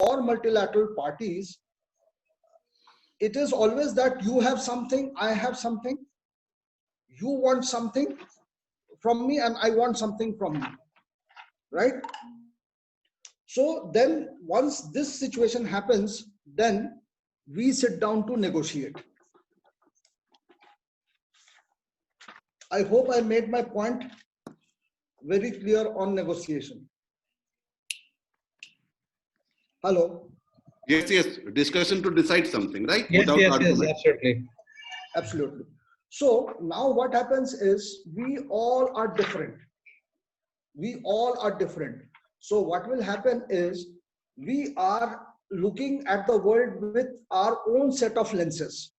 or multilateral parties, it is always that you have something, I have something, you want something from me and I want something from you, right? So then once this situation happens, then we sit down to negotiate. I hope I made my point very clear on negotiation. Hello? Yes, yes. Discussion to decide something, right? Yes, Without yes, argument. yes, absolutely. Absolutely. So now what happens is we all are different. We all are different. So what will happen is we are looking at the world with our own set of lenses.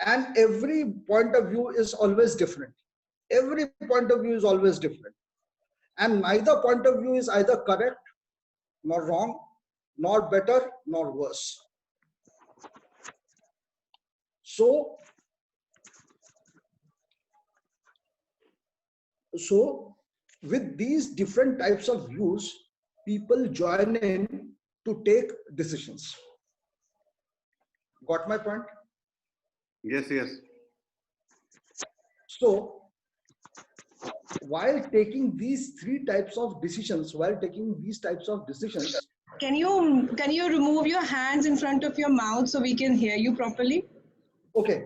And every point of view is always different. Every point of view is always different. And neither point of view is either correct, nor wrong, nor better, nor worse. So with these different types of views, people join in to take decisions. Got my point? Yes, yes. So while taking these types of decisions, Can you remove your hands in front of your mouth so we can hear you properly? okay.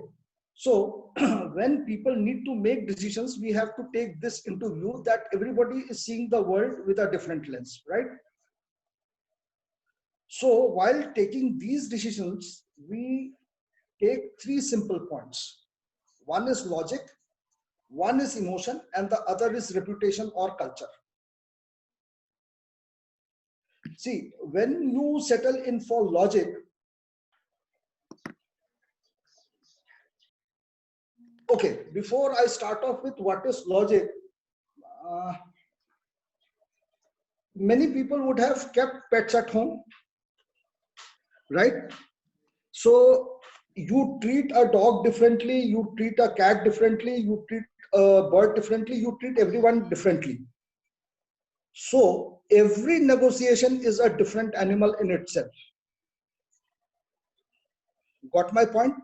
So when people need to make decisions, we have to take this into view that everybody is seeing the world with a different lens, right? So while taking these decisions, we take three simple points. One is logic, one is emotion, and the other is reputation or culture. See, when you settle in for logic, okay, before I start off with what is logic, many people would have kept pets at home, right? So you treat a dog differently, you treat a cat differently, you treat a bird differently, you treat everyone differently. So every negotiation is a different animal in itself. Got my point?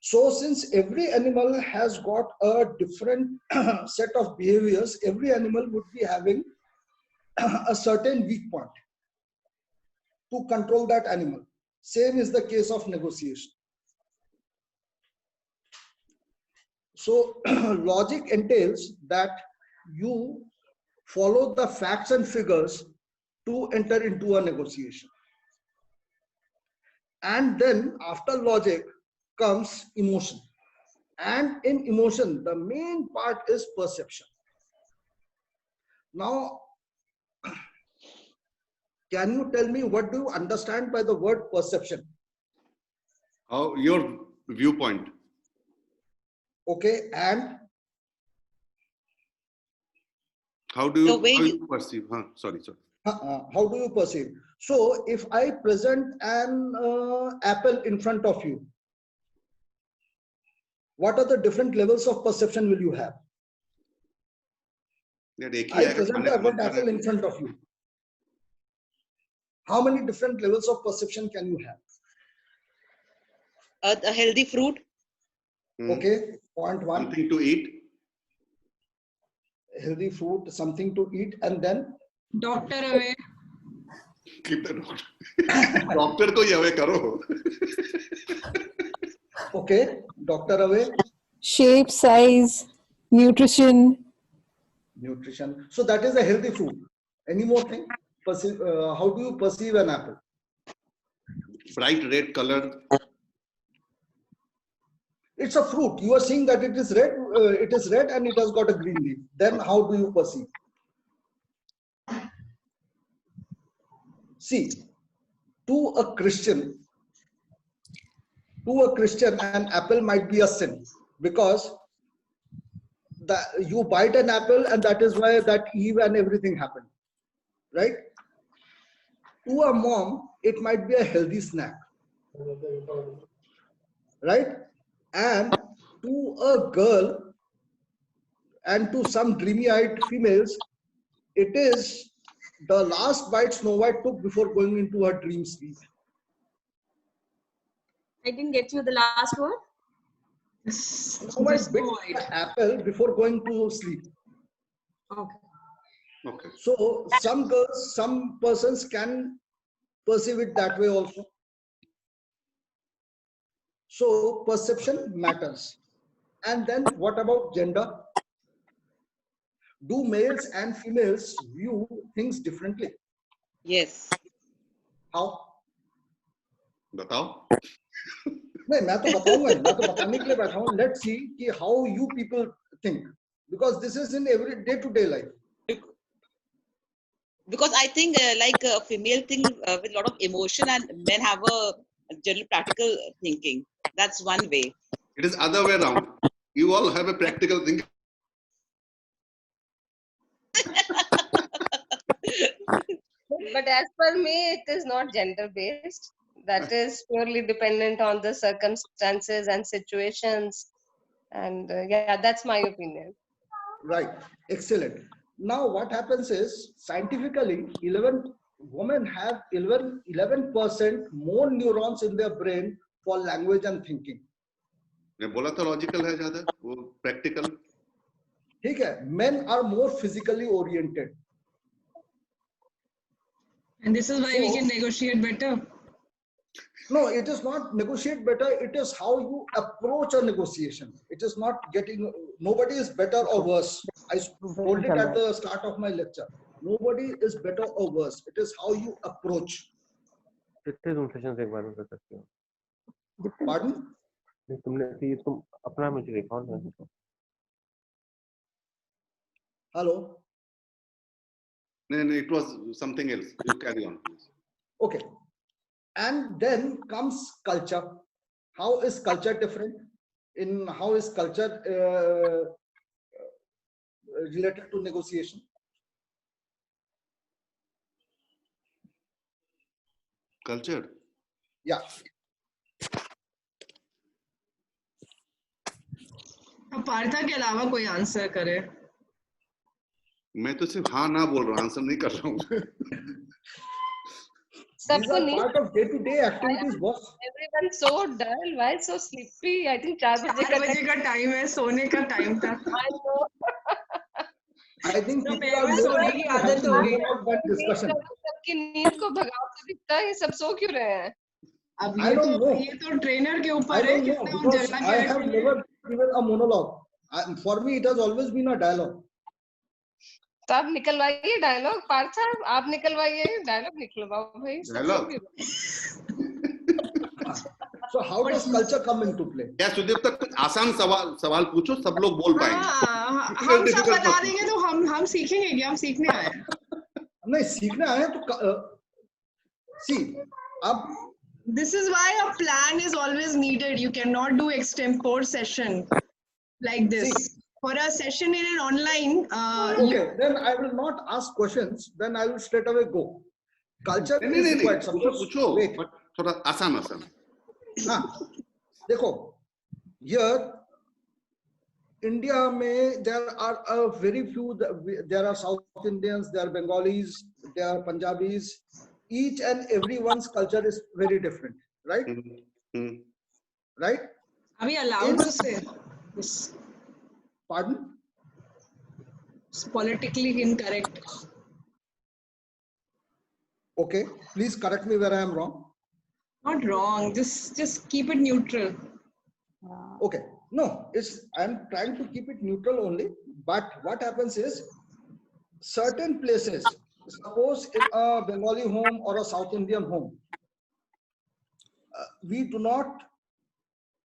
So since every animal has got a different set of behaviors, every animal would be having a certain weak point to control that animal. Same is the case of negotiation. So logic entails that you follow the facts and figures to enter into a negotiation. And then after logic comes emotion. And in emotion, the main part is perception. Now, can you tell me what do you understand by the word perception? How your viewpoint? Okay, and How do you perceive? Sorry. how do you perceive? So if I present an apple in front of you, what are the different levels of perception will you have? I present an apple in front of you. How many different levels of perception can you have? A healthy fruit. Okay, point one. Something to eat. Healthy fruit, something to eat, and then? Doctor away. Keep the doctor. Doctor ko away karo. Okay, doctor away. Shape, size, nutrition. Nutrition. So that is a healthy food. Any more thing? How do you perceive an apple? Bright red color. It's a fruit. You are seeing that it is red and it has got a green leaf. Then how do you perceive? See, to a Christian, an apple might be a sin because you bite an apple and that is why that Eve and everything happened, right? To a mom, it might be a healthy snack, right? And to a girl and to some dreamy-eyed females, it is the last bite Snow White took before going into her dream sleep? I didn't get you the last word. Snow White bit the apple before going to sleep. Okay. Okay. So some girls, some persons can perceive it that way also. So perception matters. And then what about gender? Do males and females view things differently? Yes. How? बताओ. नहीं, मैं तो बताऊंगा, मैं तो बताने के लिए बैठा हूँ. Let's see कि how you people think, because this is in every day-to-day life. Because I think like a female thing with a lot of emotion, and men have a general practical thinking. That's one way. It is other way around. You all have a practical thing. But as per me, it is not gender based. That is purely dependent on the circumstances and situations. And yeah, that's my opinion. Right. Excellent. Now what happens is, scientifically, 11 women have 11% more neurons in their brain for language and thinking. मैं बोला था logical है ज्यादा, वो practical. ठीक है. Men are more physically oriented. And this is why we can negotiate better. No, it is not negotiate better. It is how you approach a negotiation. It is not getting, nobody is better or worse. I told it at the start of my lecture. Nobody is better or worse. It is how you approach. कितने zoom sessions एक बार में कर सकते हो? Pardon? नहीं, तुमने ये तुम अपना मुझे रिकॉर्ड कर दो. Hello. No, it was something else. You carry on, please. Okay. And then comes culture. How is culture different? How is culture related to negotiation? Culture. Yeah. अब पार्था के अलावा कोई आंसर करे. मैं तो सिर्फ हाँ ना बोल रहा हूँ, आंसर नहीं कर रहा हूँ. These are part of day-to-day activities, boss. Everyone so dull. Why so sleepy? I think 4 बजे का टाइम है, सोने का टाइम था. I know. I think तो people are में सोने की आदत हो गई. discussion. सबकी नींद को भगाओ तो दिखता है, ये सब सो क्यों रहे हैं? अब I don't know. ये तो ट्रेनर के I ऊपर है. don't know, कितने because जगह I के have never given a monologue. For me, it has always been a dialogue. तो आप निकलवाइए डायलॉग. पार्थ साहब, आप निकलवाइए डायलॉग. निकलवाओ भाई. Dialogue? So how does culture come into play? क्या सुदेव तक कुछ आसान सवाल पूछो, सब लोग बोल पाएंगे. हम सब बता देंगे तो हम सीखेंगे क्या? हम सीखने आए हैं. नहीं, सीखने आए हैं तो see, अब This is why a plan is always needed. You cannot do extempore session like this. See. For a session in an online, okay, then I will not ask questions. Then I will straight away go. Culture is required. पूछो, Wait. but थोड़ा आसान. हाँ, देखो, here India में there are a very few. There are South Indians, there are Bengalis, there are Punjabis. Each and everyone's culture is very different, right? Right? are we allowed to say this? Pardon? It's politically incorrect. Okay, please correct me where I am wrong. Not wrong. Just keep it neutral. Okay, no, I'm trying to keep it neutral only. But what happens is, certain places, suppose in a Bengali home or a South Indian home, we do not.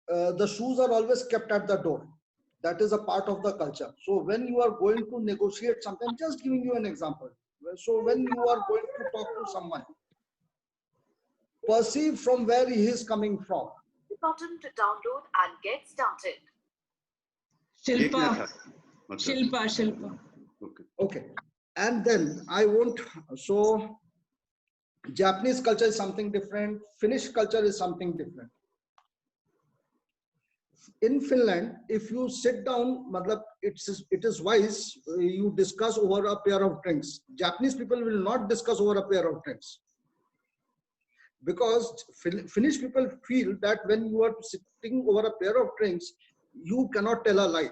The shoes are always kept at the door. That is a part of the culture. So when you are going to negotiate something, I'm just giving you an example. So when you are going to talk to someone, perceive from where he is coming from. Button to download and get started. Shilpa. Okay. And then I won't. So Japanese culture is something different. Finnish culture is something different. in Finland, if you sit down, it is wise you discuss over a pair of drinks. Japanese people will not discuss over a pair of drinks, because Finnish people feel that when you are sitting over a pair of drinks, you cannot tell a lie.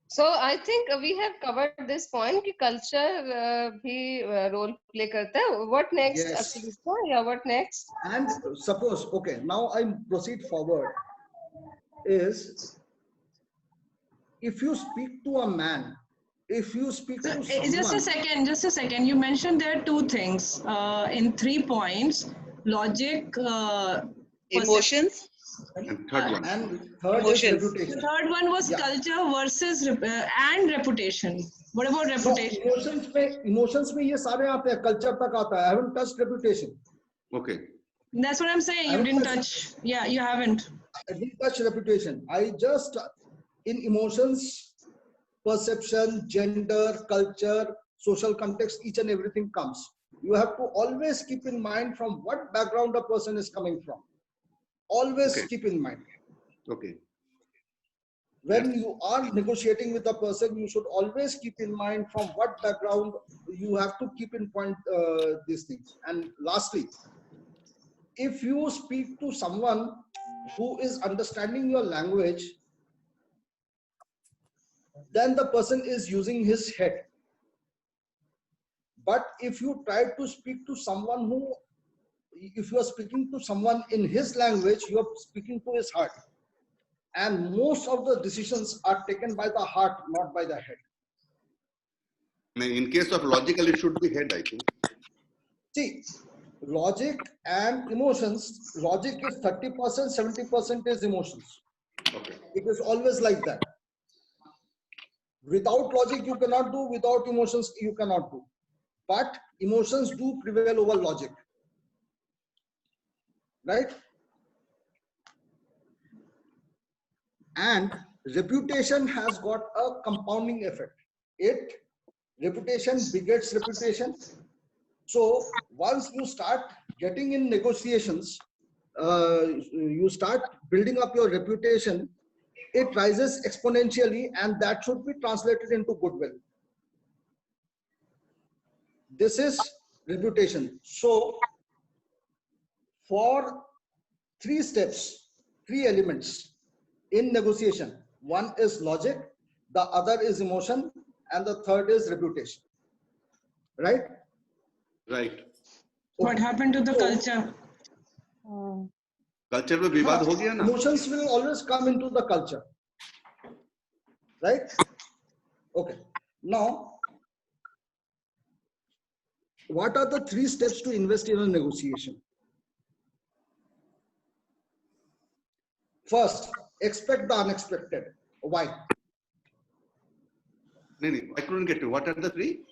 So I think we have covered this point कि culture भी role play करता है. What next? Yes. Akshita? Yeah, what next? And suppose, okay, now I proceed forward, is if you speak to a man, if you speak to someone. Just a second. You mentioned there are two things in 3 points: logic, Emotions. And third one. And third is Emotions. reputation. The third one was Yeah. culture versus and reputation. What about reputation? Emotions में ये सारे आते हैं, culture तक आता है. I haven't touched reputation. Okay. That's what I'm saying. You didn't touch. Yeah, you haven't. I didn't touch reputation. I just, in emotions, perception, gender, culture, social context, each and everything comes. You have to always keep in mind from what background a person is coming from. Always Okay. keep in mind. Okay. When you are negotiating with a person, you should always keep in mind from what background. You have to keep in point these things. And lastly, if you speak to someone who is understanding your language, then the person is using his head. But if you try to speak to someone if you are speaking to someone in his language, you are speaking to his heart. And most of the decisions are taken by the heart, not by the head. In case of logical, it should be head, I think. See, logic and emotions, logic is 30%, 70% is emotions. Okay. It is always like that. Without logic, you cannot do. Without emotions, you cannot do. But emotions do prevail over logic. Right? And reputation has got a compounding effect. Reputation begets reputation. So once you start getting in negotiations, you start building up your reputation, it rises exponentially, and that should be translated into goodwill. This is reputation. So for 3 steps, 3 elements in negotiation, one is logic, the other is emotion, and the third is reputation. Right? Right. What happened to the culture? Culture में विवाद हो गया ना? Emotions will always come into the culture. Right? Okay. Now, what are the 3 steps to invest in a negotiation? First, expect the unexpected. Why? No, I couldn't get to. What are the 3?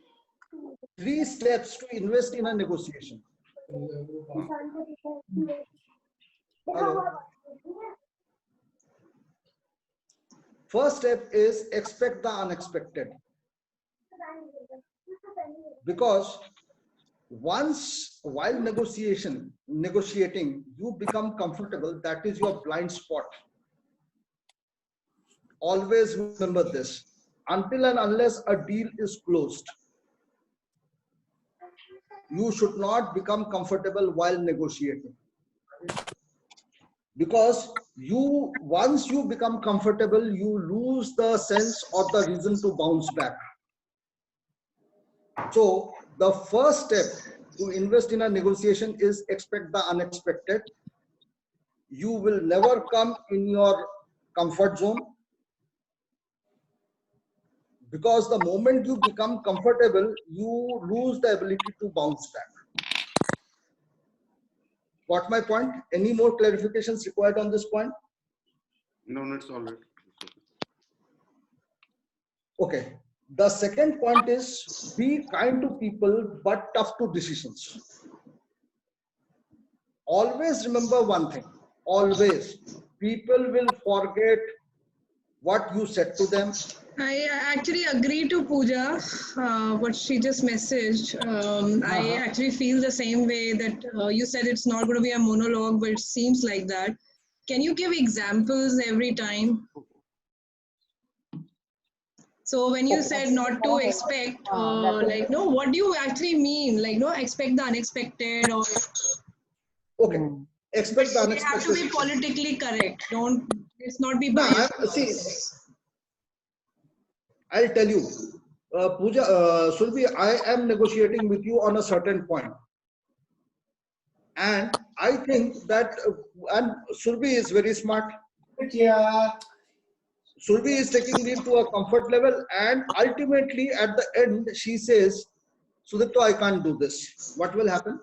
3 steps to invest in a negotiation. Hello. First step is expect the unexpected. Because once while negotiating, you become comfortable, that is your blind spot. Always remember this. Until and unless a deal is closed, you should not become comfortable while negotiating. Because once you become comfortable, you lose the sense or the reason to bounce back. So the first step to invest in a negotiation is expect the unexpected. You will never come in your comfort zone, because the moment you become comfortable, you lose the ability to bounce back. Got my point? Any more clarifications required on this point? No, it's all right. Okay. The second point is be kind to people but tough to decisions. Always remember one thing. Always. People will forget what you said to them. I actually agree to Pooja, what she just messaged. I actually feel the same way that you said it's not going to be a monologue, but it seems like that. Can you give examples every time? So when you said not to expect, like, no, what do you actually mean? Like, no, expect the unexpected, or Okay, expect the they have to be unexpected. politically correct. Don't, let's not be No, biased. see, I'll tell you, Pooja, Surbi, I am negotiating with you on a certain point. And I think that, and Surbi is very smart. Surbi is taking me to a comfort level, and ultimately at the end, she says, Sudipto, I can't do this. What will happen?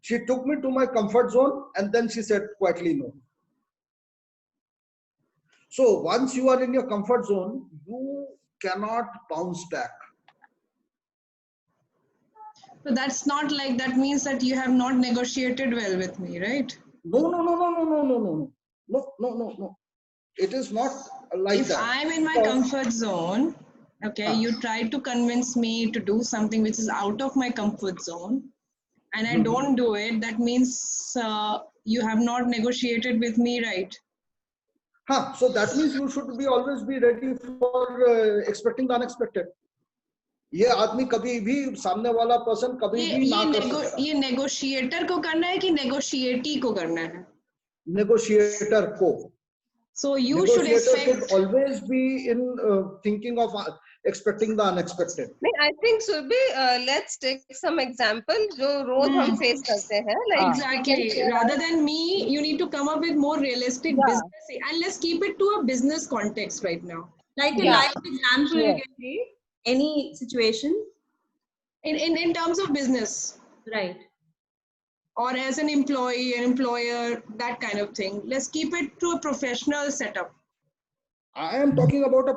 She took me to my comfort zone, and then she said quietly no. So once you are in your comfort zone, you cannot bounce back. So that's not like, that means that you have not negotiated well with me, right? No, no, no, no, no, no, no, no, no, no, no, no. It is not like If that. I'm in my comfort zone, okay, you try to convince me to do something which is out of my comfort zone, and I don't do it, that means you have not negotiated with me, right? Huh, so that means you should be always be ready for expecting the unexpected. ये आदमी कभी भी सामने वाला person कभी भी ना कर सकता. ये नेगोशिएटर को करना है कि नेगोशिएटी को करना है? Negotiator को. So you should expect. Always be in thinking of expecting the unexpected. I think Surbi, let's take some example जो रोज हम face करते हैं. Like Exactly. Rather than me, you need to come up with more realistic business, and let's keep it to a business context right now. Like a live example, you can give any situation. In terms of business. Right. Or as an employee, an employer, that kind of thing. Let's keep it to a professional setup. I am talking about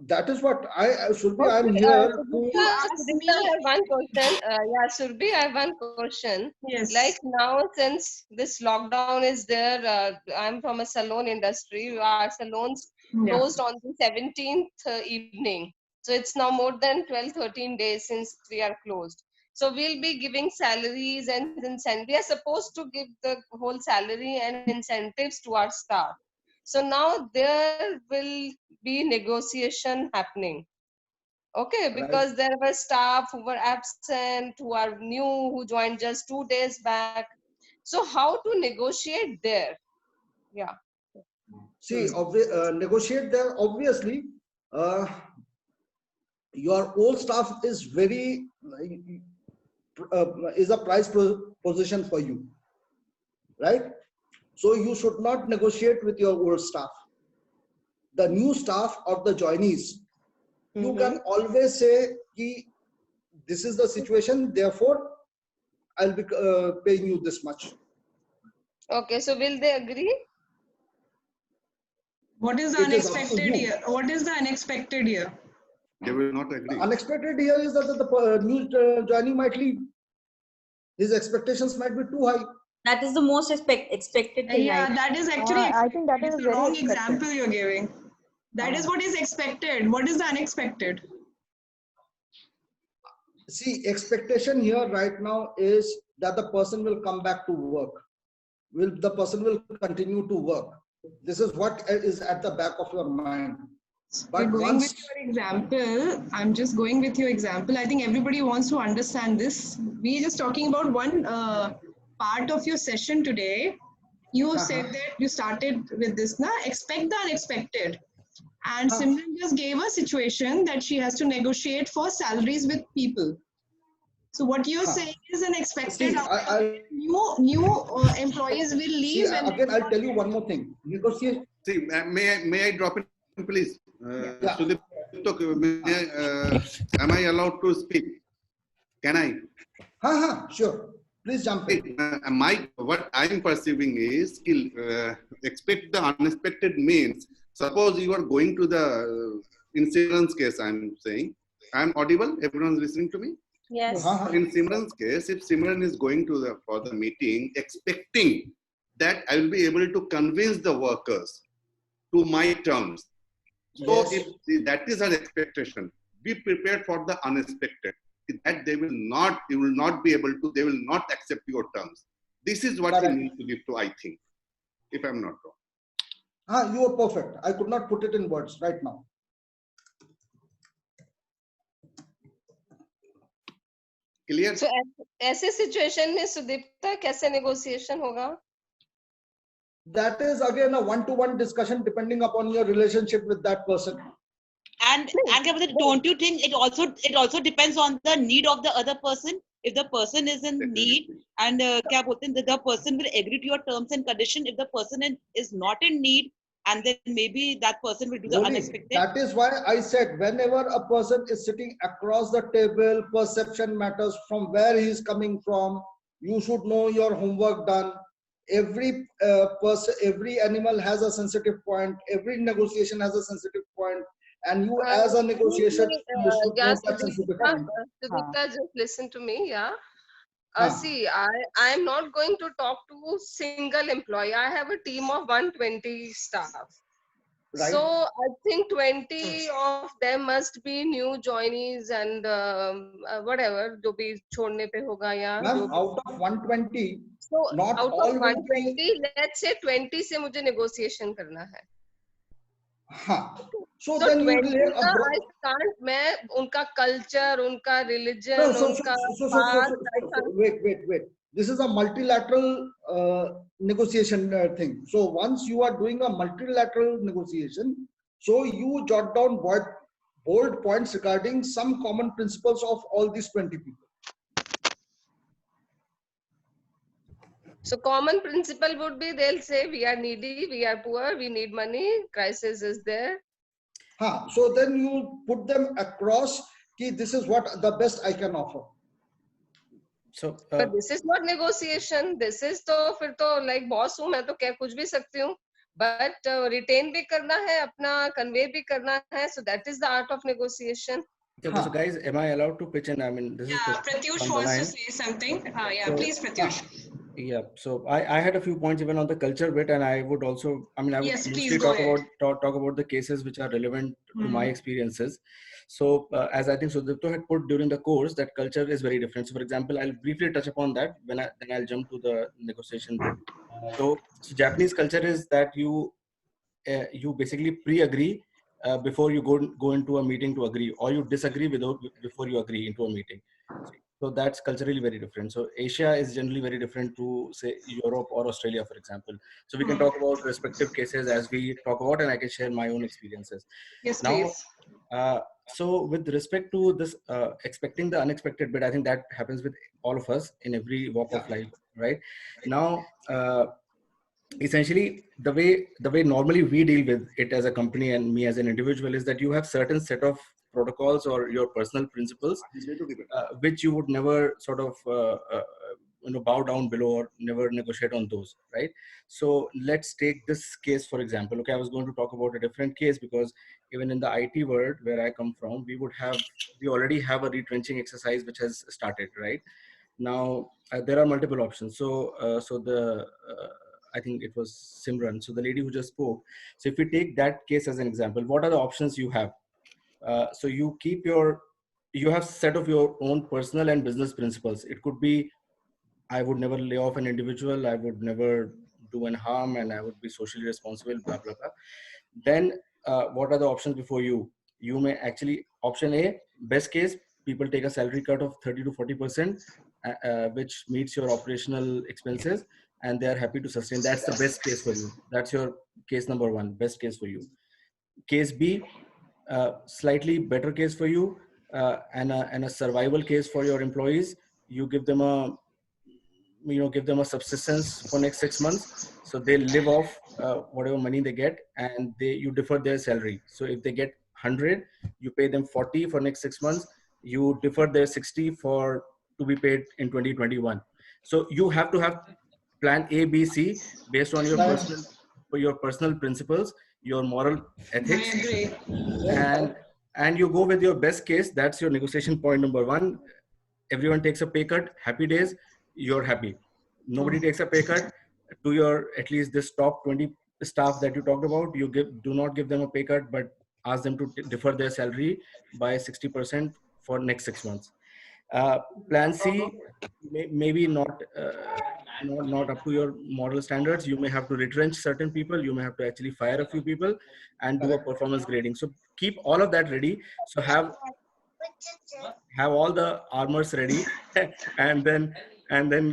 that is what Surbi, I am here to ask me. I have one question. Yeah, Surbi, I have one question. Yes. Like now, since this lockdown is there, I'm from a salon industry. Our salons closed on the 17th evening. So it's now more than 12-13 days since we are closed. So we'll be giving salaries and incentives. We are supposed to give the whole salary and incentives to our staff. So now there will be negotiation happening. Okay, because there were staff who were absent, who are new, who joined just 2 days back. So how to negotiate there? Yeah. see, negotiate there. Obviously, your old staff is very is a price position for you, right? So you should not negotiate with your old staff. The new staff or the joinees, you can always say, this is the situation, therefore, I'll be paying you this much. Okay, so will they agree? What is the unexpected here? What is the unexpected here? They will not agree. Unexpected here is that the new joinee might leave. His expectations might be too high. That is the most expected thing. Yeah, that is actually. I think that is the very wrong expected. example you're giving. That is what is expected. What is the unexpected? See, expectation here right now is that the person will come back to work. The person will continue to work. This is what is at the back of your mind. But going with your example, I'm just going with your example. I think everybody wants to understand this. We're just talking about one part of your session today. You said that you started with this, expect the unexpected. And Simran just gave a situation that she has to negotiate for salaries with people. So what you're saying is an expected new employees will leave. See, again, I'll tell you one more thing. Negotiate. See, may I drop in, please? Sudipto, am I allowed to speak? Can I? Sure. Please jump in. What I'm perceiving is expect the unexpected means. Suppose you are going to the in Simran's case, I'm saying. I'm audible? Everyone's listening to me? Yes. In Simran's case, if Simran is going to for the meeting, expecting that I will be able to convince the workers to my terms. So if that is our expectation, be prepared for the unexpected. That you will not be able to, they will not accept your terms. This is what you need to give to, I think, if I'm not wrong. You are perfect. I could not put it in words right now. Clear? So ऐसे situation में सुदीप्ता कैसे negotiation होगा? That is again a one-to-one discussion depending upon your relationship with that person. And don't you think it also depends on the need of the other person? If the person is in need and the person will agree to your terms and condition. If the person is not in need, and then maybe that person will do the unexpected. That is why I said whenever a person is sitting across the table, perception matters from where he is coming from. You should know your homework done. Every person, every animal has a sensitive point. Every negotiation has a sensitive point. And you as a negotiator, you should know that sensitive point. Sudipta, just listen to me, yeah. See, I am not going to talk to single employee. I have a team of 120 staff. Right. So I think 20 of them must be new joinees and whatever, जो भी छोड़ने पे होगा या Ma'am, out of 120, so not out all of will 120, let's say 20 से मुझे negotiation करना है. So So then you 20 lay a I can't, मैं उनका culture, उनका religion, उनका past, wait. This is a multilateral negotiation thing. So once you are doing a multilateral negotiation, so you jot down bold points regarding some common principles of all these 20 people. So common principle would be they'll say we are needy, we are poor, we need money, crisis is there. So then you put them across कि this is what the best I can offer. So but this is not negotiation. This is तो फिर तो like boss हूँ मैं तो क्या कुछ भी सकती हूँ. But retain भी करना है अपना, convey भी करना है. So that is the art of negotiation. Okay, so guys, am I allowed to pitch in? I mean, this is Pratyush wants to say something. So, please, Pratyush. Yeah, so I had a few points even on the culture bit, and I would also, I mean, I would mostly talk about the cases which are relevant to my experiences. So as I think Sudipto had put during the course, that culture is very different. So for example, I'll briefly touch upon that then I'll jump to the negotiation bit. So Japanese culture is that you basically pre-agree before you go into a meeting to agree, or you disagree before you agree into a meeting. So that's culturally very different. So Asia is generally very different to say Europe or Australia, for example. So we can talk about respective cases as we talk about, and I can share my own experiences. Yes, please. So with respect to this expecting the unexpected bit, I think that happens with all of us in every walk of life, right? Now, essentially the way normally we deal with it as a company and me as an individual is that you have certain set of protocols or your personal principles which you would never sort of bow down below or never negotiate on those, right? So let's take this case for example. Okay, I was going to talk about a different case because even in the IT world where I come from, we already have a retrenching exercise which has started, right? Now there are multiple options. So I think it was Simran, so the lady who just spoke. So if we take that case as an example, what are the options you have? So you have set of your own personal and business principles. It could be, I would never lay off an individual, I would never do any harm, and I would be socially responsible, blah, blah, blah. Then what are the options before you? You may actually, option A, best case, people take a salary cut of 30 to 40%, which meets your operational expenses, and they are happy to sustain. That's the best case for you. That's your case number one, best case for you. Case B, slightly better case for you, and a survival case for your employees. You give them a subsistence for next 6 months, so they live off whatever money they get, and you defer their salary. So if they get 100, you pay them 40 for next 6 months. You defer their 60 to be paid in 2021. So you have to have plan A, B, C based on your personal principles, your moral ethics. I agree. And you go with your best case. That's your negotiation point number one. Everyone takes a pay cut, happy days, you're happy. Nobody takes a pay cut. To your, at least this top 20 staff that you talked about, do not give them a pay cut, but ask them to defer their salary by 60% for next 6 months. Plan C, maybe not not up to your model standards, you may have to retrench certain people, you may have to actually fire a few people and do a performance grading. So keep all of that ready. So have all the armors ready and then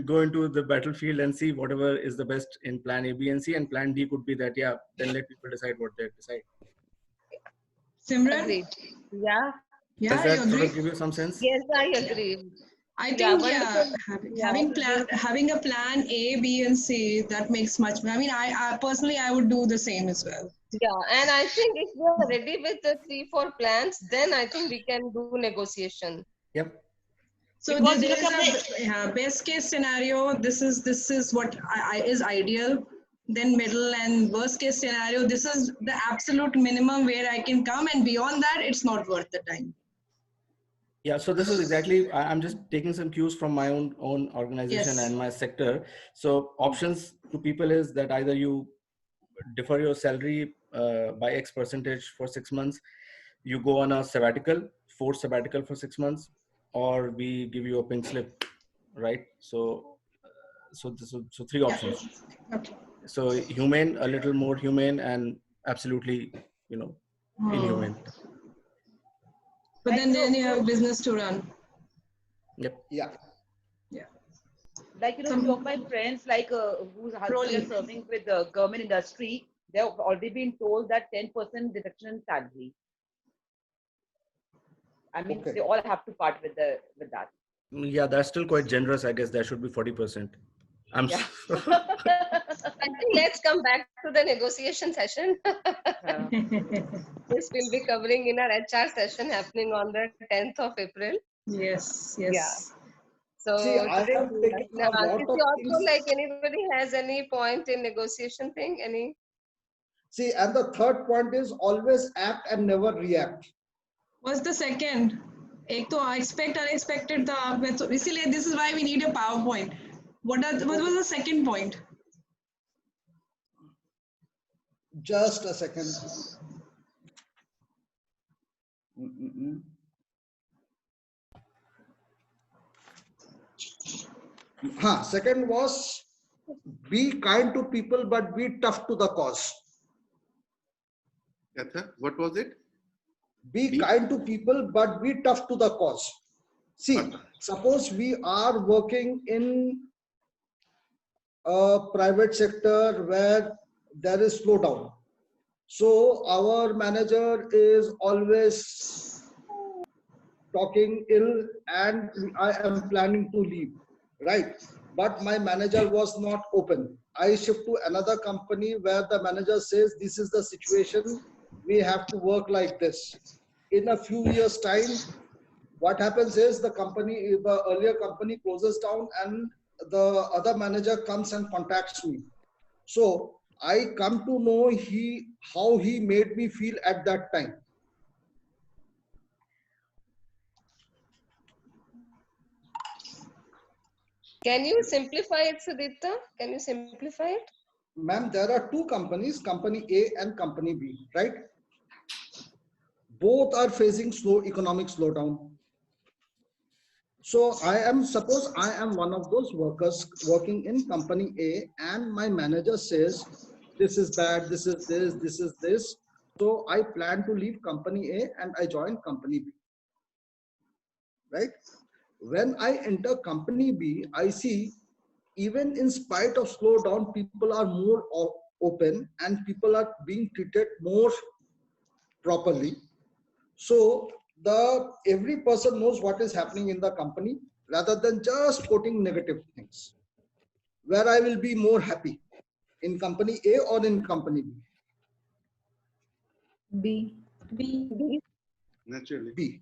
go into the battlefield and see whatever is the best in plan A, B, and C, and plan D could be that, yeah, then let people decide what they decide. Simran? Agreed. Yeah. Yeah, Does that you sort agree? of give you some sense? Yes, I agree. I think, wonderful. having a plan A, B, and C, that makes much. I mean, I personally, I would do the same as well. Yeah, and I think if we are ready with the 3-4 plans, then I think we can do negotiation. Yep. So Because there is a best case scenario. This is what is ideal. Then middle and worst case scenario. This is the absolute minimum where I can come, and beyond that, it's not worth the time. Yeah, so this is exactly, I'm just taking some cues from my own organization and my sector. So options to people is that either you defer your salary by X percentage for 6 months, you go on a sabbatical, forced sabbatical for 6 months, or we give you a pink slip, right? So three options. Okay. So humane, a little more humane, and absolutely, inhumane. But then you have business to run. Yep. Yeah. Yeah. Like, few of my friends, like whose husband is serving with the government industry, they've already been told that 10% deduction in salary. I mean, they all have to part with that. Yeah, that's still quite generous. I guess that should be 40%. I think let's come back to the negotiation session. This will be covering in our HR session happening on the 10th of April. Yes. Yeah. So See, I have taken a lot of also things. like anybody has any point in negotiation thing? Any? See, and the third point is always act and never react. What's the second? एक तो expect unexpected था. इसीलिए this is why we need a PowerPoint. What was the second point? Just a second. Second was be kind to people, but be tough to the cause. What was it? Be kind to people, but be tough to the cause. See, suppose we are working in a private sector where there is slowdown. So our manager is always talking ill and I am planning to leave, right? But my manager was not open. I shift to another company where the manager says, this is the situation, we have to work like this. In a few years' time, what happens is the earlier company closes down and the other manager comes and contacts me. So I come to know how he made me feel at that time. Can you simplify it, Sudipta? Can you simplify it? Ma'am, there are two companies, company A and company B, right? Both are facing economic slowdown. So suppose I am one of those workers working in company A and my manager says, this is bad, this is this, this is this. So I plan to leave company A and I join company B, right? When I enter company B, I see even in spite of slowdown, people are more open and people are being treated more properly. So every person knows what is happening in the company rather than just quoting negative things. Where I will be more happy, in company A or in company B? B. Naturally. B.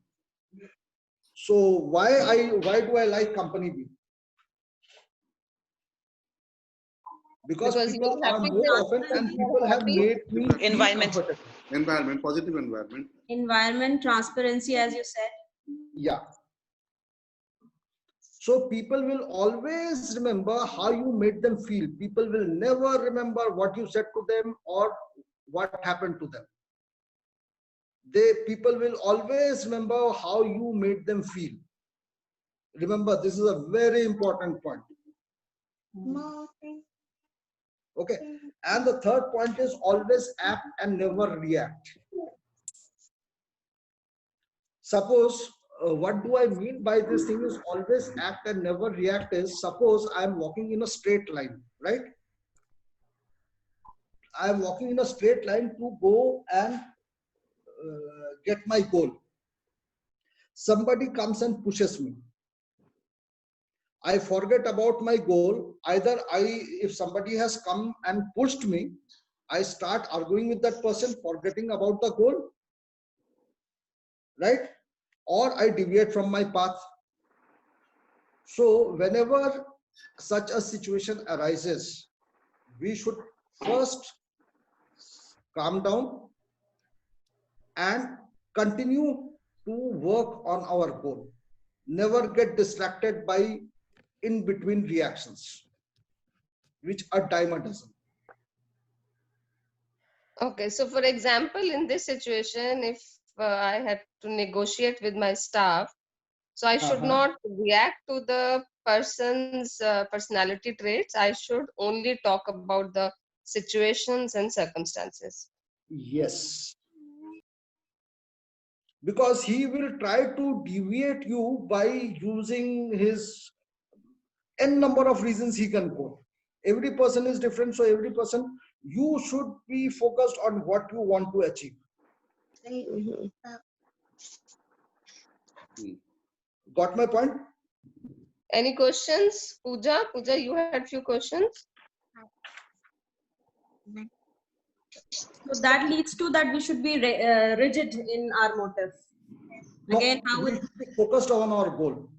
So why do I like company B? Because people are more open and people have made me environment, positive environment. Environment, transparency, as you said. Yeah. So people will always remember how you made them feel. People will never remember what you said to them or what happened to them. People will always remember how you made them feel. Remember, this is a very important point. Okay. And the third point is always act and never react. Suppose, what do I mean by this thing is always act and never react is, suppose I am walking in a straight line, right? I am walking in a straight line to go and get my goal. Somebody comes and pushes me. I forget about my goal. Either if somebody has come and pushed me, I start arguing with that person, forgetting about the goal, right? Or I deviate from my path. So whenever such a situation arises, we should first calm down and continue to work on our goal. Never get distracted by in between reactions, which are dime a dozen. Okay, so for example, in this situation, if I had to negotiate with my staff, so I should not react to the person's personality traits. I should only talk about the situations and circumstances. Yes. Because he will try to deviate you by using his n number of reasons he can quote. Every person is different, so every person, you should be focused on what you want to achieve. Got my point? Any questions? Pooja, you had few questions? So that leads to that we should be rigid in our motive. Again, how we will should be focused on our goal.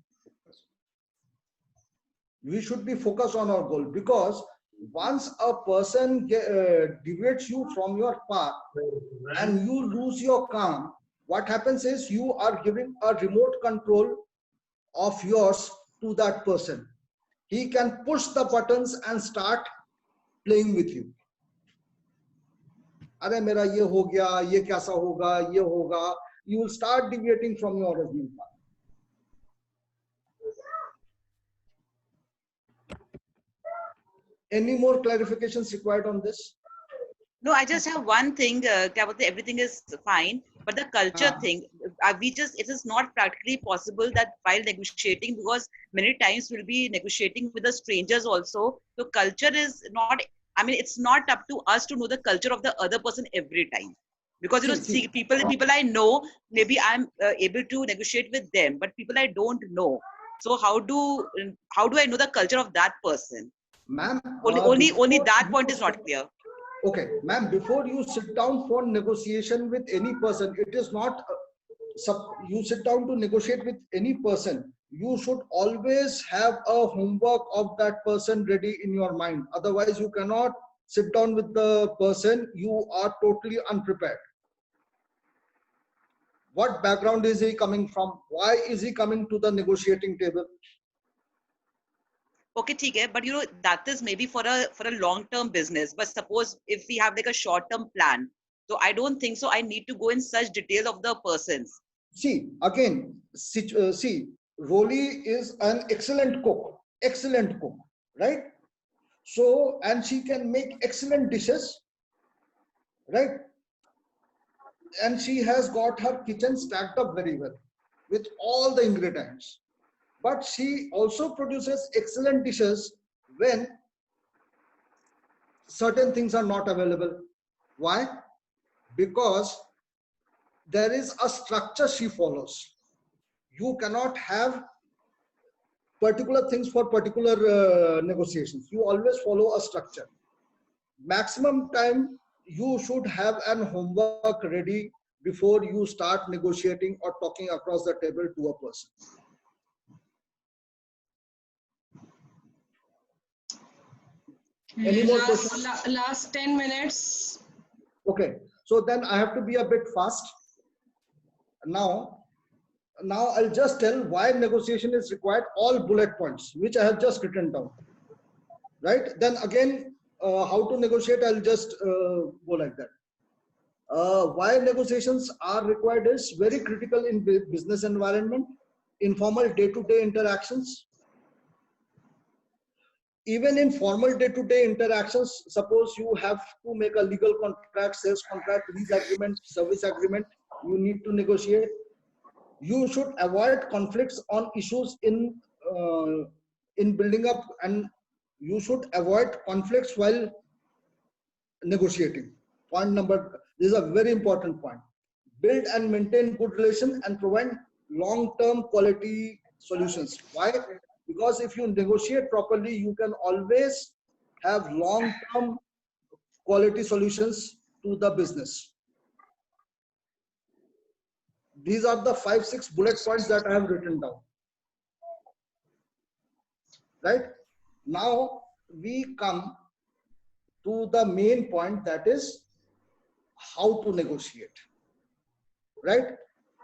We should be focused on our goal, because once a person deviates you from your path and you lose your calm, what happens is you are giving a remote control of yours to that person. He can push the buttons and start playing with you. अरे मेरा ये हो गया, ये कैसा होगा, ये होगा. You will start deviating from your original path. Any more clarifications required on this? No, I just have one thing. Everything is fine, but the culture thing, it is not practically possible that while negotiating, because many times we'll be negotiating with the strangers also. So culture is not. I mean, it's not up to us to know the culture of the other person every time, because see, people I know, maybe I'm able to negotiate with them, but people I don't know. So how do I know the culture of that person? Ma'am, only that point is not clear. Okay, ma'am, before you sit down for negotiation with any person, it is not, you sit down to negotiate with any person, you should always have a homework of that person ready in your mind. Otherwise, you cannot sit down with the person, you are totally unprepared. What background is he coming from? Why is he coming to the negotiating table? Okay, but that is maybe for a long-term business. But suppose if we have like a short-term plan, so I don't think so. I need to go in such detail of the persons. See, again, Roli is an excellent cook, right? So, and she can make excellent dishes, right? And she has got her kitchen stacked up very well with all the ingredients. But she also produces excellent dishes when certain things are not available. Why? Because there is a structure she follows. You cannot have particular things for particular negotiations. You always follow a structure. Maximum time you should have an homework ready before you start negotiating or talking across the table to a person. Any more questions? Last 10 minutes. Okay, so then I have to be a bit fast. Now I'll just tell why negotiation is required, all bullet points, which I have just written down. Right? Then again, how to negotiate, I'll just go like that. Why negotiations are required is very critical in business environment, informal day-to-day interactions. even in formal day-to-day interactions, suppose you have to make a legal contract, sales contract, lease agreement, service agreement, you need to negotiate. You should avoid conflicts on issues in building up, and you should avoid conflicts while negotiating. This is a very important point. Build and maintain good relations and provide long-term quality solutions. Why? Because if you negotiate properly, you can always have long-term quality solutions to the business. These are the 5-6 bullet points that I have written down. Right? Now we come to the main point, that is how to negotiate. Right?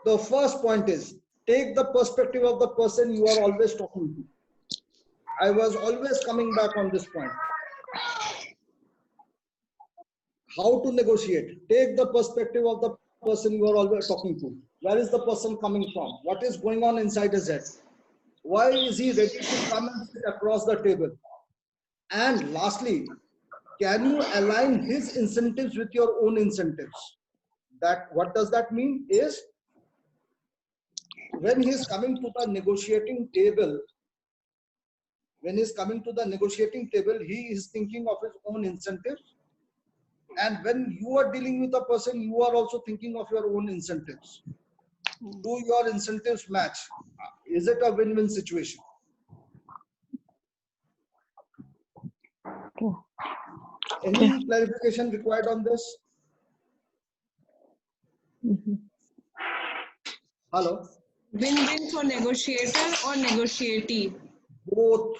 The first point is take the perspective of the person you are always talking to. I was always coming back on this point. How to negotiate? Take the perspective of the person you are always talking to. Where is the person coming from? What is going on inside his head? Why is he ready to come and sit across the table? And lastly, can you align his incentives with your own incentives? What does that mean is, when he is coming to the negotiating table, he is thinking of his own incentives. And when you are dealing with a person, you are also thinking of your own incentives. Do your incentives match? Is it a win-win situation? Any clarification required on this? Hello? Win-win for negotiator or negotiatee? Both.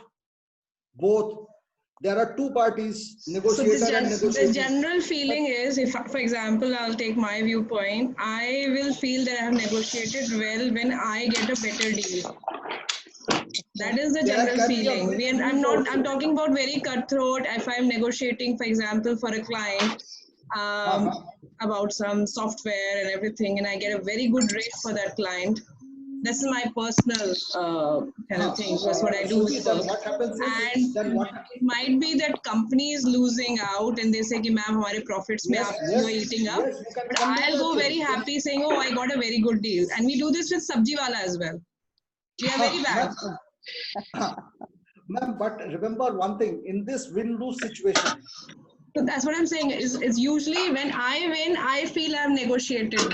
There are two parties, negotiator and negotiator. The general feeling is, if, for example, I'll take my viewpoint, I will feel that I have negotiated well when I get a better deal. That is the general feeling. I'm talking about very cutthroat. If I'm negotiating, for example, for a client about some software and everything, and I get a very good rate for that client. This is my personal kind of thing. That's what I do with work. And it might be that company is losing out and they say, ma'am, our profits you are eating up. But I'll go very happy saying, oh, I got a very good deal. And we do this with Sabji Wala as well. We are very bad. Ma'am, but remember one thing, in this win-lose situation. So that's what I'm saying. Is usually when I win, I feel I've negotiated.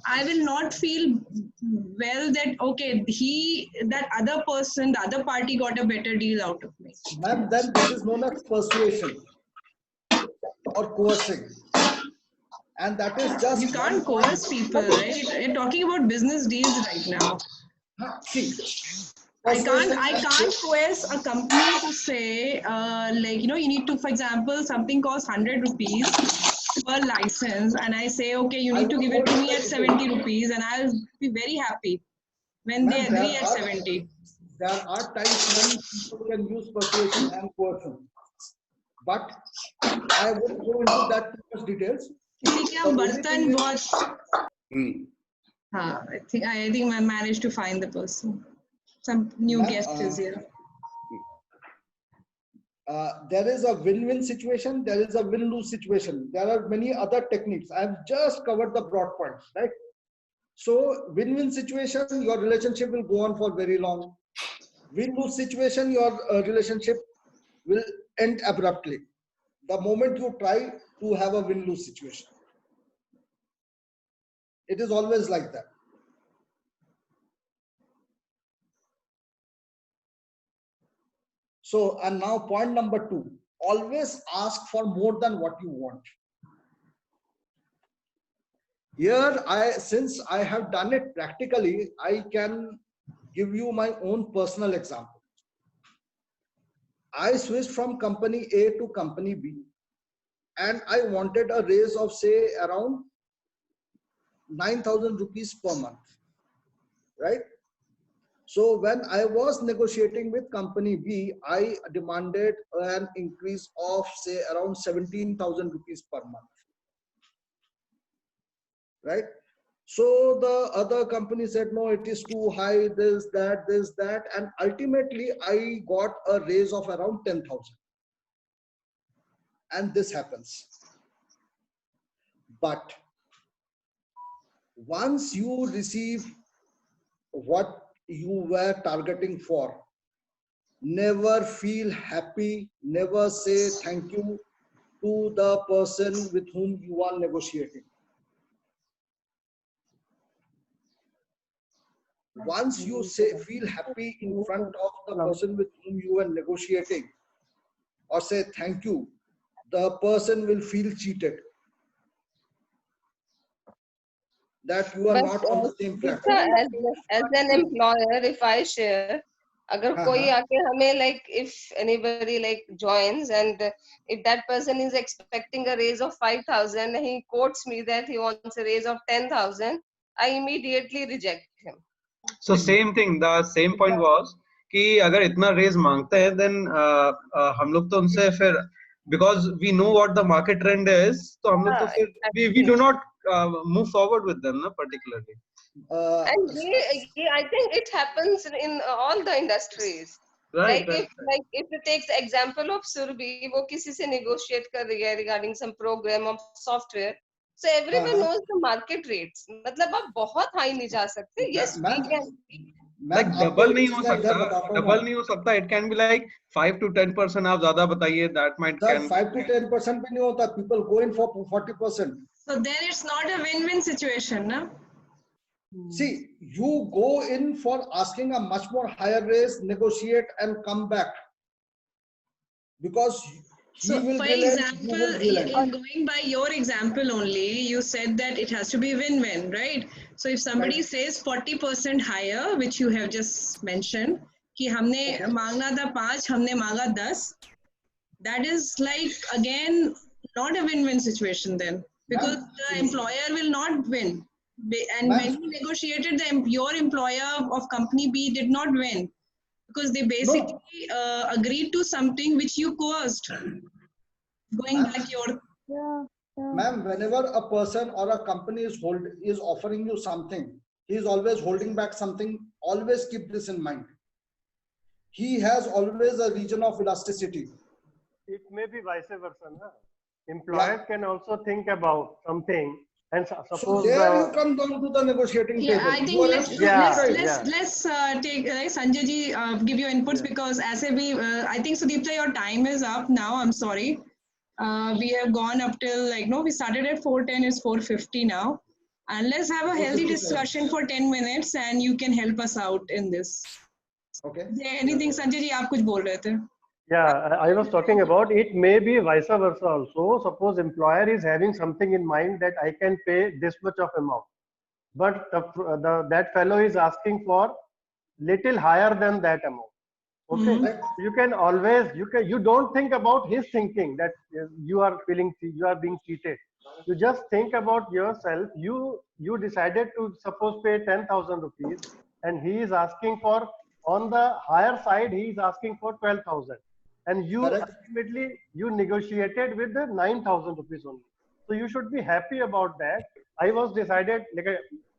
I will not feel well that, okay, that other person, the other party got a better deal out of me. Ma'am, then this is known as persuasion or coercing. And that is just... You can't coerce people, right? You're talking about business deals right now. See, I can't coerce a company to say, you need to, for example, something costs 100 rupees per license, and I say, okay, you need to give it to me at 70 rupees, and I'll be very happy when they agree at 70. There are times when people can use persuasion and coercion, but I won't go into that too much details. I think I managed to find the person. Some new guest is here. There is a win-win situation, there is a win-lose situation. There are many other techniques. I have just covered the broad points, right? So win-win situation, your relationship will go on for very long. Win-lose situation, your relationship will end abruptly the moment you try to have a win-lose situation. It is always like that. So, and now point number 2, always ask for more than what you want. Here, since I have done it practically, I can give you my own personal example. I switched from company A to company B, and I wanted a raise of, say, around 9,000 rupees per month, right? So when I was negotiating with company B, I demanded an increase of, say, around 17,000 rupees per month, right? So the other company said, no, it is too high, this, that. And ultimately, I got a raise of around 10,000. And this happens. But once you receive what you were targeting for, never feel happy, never say thank you to the person with whom you are negotiating. Once you feel happy in front of the person with whom you are negotiating, or say thank you, the person will feel cheated. That you are not on the same platform. As an employer, if I share, agar koi aake hame, like if anybody like joins and if that person is expecting a raise of 5,000, he quotes me that he wants a raise of 10,000, I immediately reject him. So same thing, the same point was कि अगर इतना raise मांगते हैं, then हम लोग तो उनसे फिर, because we know what the market trend is, तो हम लोग तो फिर we do not move forward with them, particularly. And I think it happens in all the industries. Right, like if you take the example of Surbhi, वो किसी से negotiate कर रही है regarding some program of software. So everyone knows the market rates. मतलब आप बहुत high नहीं जा सकते. Yes, we can. Like double नहीं हो सकता. It can be like 5 to 10% आप ज़्यादा बताइए. That might can. 5 to 10% भी नहीं होता. People go in for 40%. So then it's not a win-win situation, no? See, you go in for asking a much more higher raise, negotiate and come back. Because so for example, going by your example only, you said that it has to be win-win, right? So if somebody says 40% higher, which you have just mentioned, कि हमने मांगना था 5, हमने मांगा 10, that is like again not a win-win situation then, because the employer will not win. And when you negotiated, your employer of company B did not win because they basically agreed to something which you caused. Going back your. Ma'am, whenever a person or a company is offering you something, he is always holding back something. Always keep this in mind. He has always a region of elasticity. It may be vice versa. Na? Employer can also think about something. And suppose so there you come down to the negotiating table. I think let's take Sanjay ji give your inputs, because as I think Sudeepta, your time is up now. I'm sorry. We have gone up till we started at 4:10. It's 4:50 now, and let's have a healthy discussion for 10 minutes, and you can help us out in this. Okay. Anything, Sanjay ji? आप कुछ बोल रहे थे? Yeah, I was talking about it may be vice versa also. Suppose employer is having something in mind that I can pay this much of amount, but that fellow is asking for little higher than that amount. Okay, you can always you don't think about his thinking that you are being cheated. You just think about yourself. You decided to suppose pay 10,000 rupees, and he is asking for, on the higher side, he is asking for 12,000. And you ultimately you negotiated with the 9,000 rupees only. So you should be happy about that. I was decided, like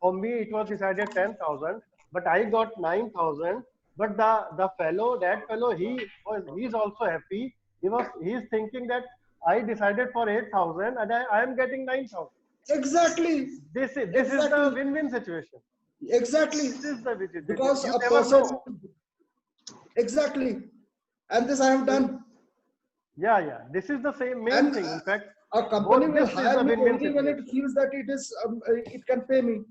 for me it was decided 10,000, but I got 9,000. But that fellow, he's also happy. He's thinking that I decided for 8,000 and I am getting 9,000. Exactly. This is the win-win situation. Exactly. This is the because a person. Exactly. And this I have done. Yeah. This is the same main thing. In fact, a company will hire me only when it feels that it can pay me.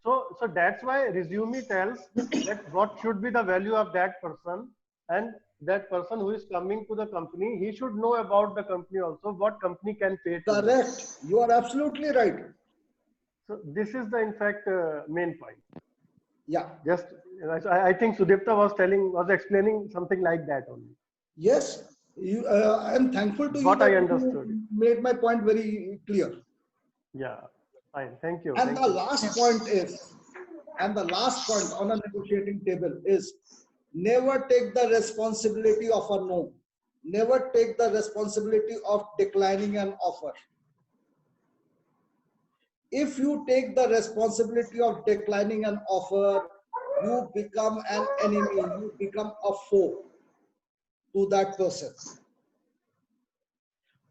So that's why resume tells that what should be the value of that person, and that person who is coming to the company, he should know about the company also, what company can pay to. Correct. You are absolutely right. So this is the in fact main point. Yeah. Just I think Sudeepta was explaining something like that only. Yes, I am thankful to you. What I understood. You made my point very clear. Yeah, fine. Thank you. And the last point on a negotiating table is never take the responsibility of a no. Never take the responsibility of declining an offer. If you take the responsibility of declining an offer, you become an enemy, you become a foe to that person.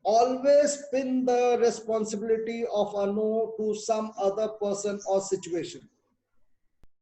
Always pin the responsibility of a no to some other person or situation.